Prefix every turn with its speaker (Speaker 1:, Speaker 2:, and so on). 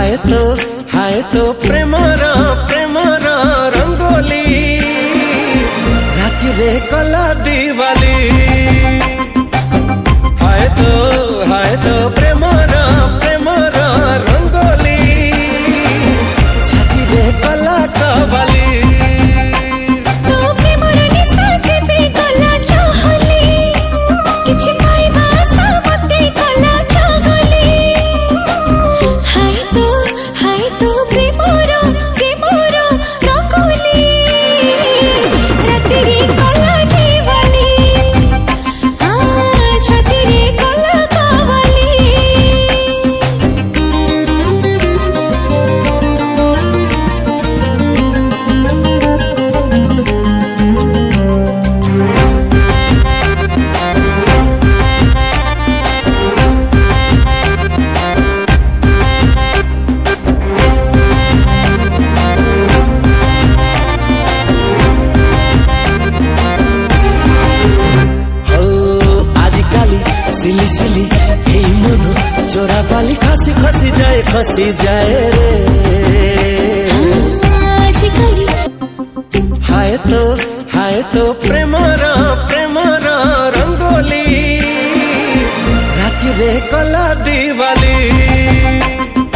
Speaker 1: हाय तो प्रेमर रंगोली राति रे कला दिवाली। हाय तो प्रेमर रंगोली छाती रे कला कवाली। सिली सिली हे मन चोरा बाली खसी जाए रे हाय तो प्रेमर रंगोली राति रे कला दिवाली।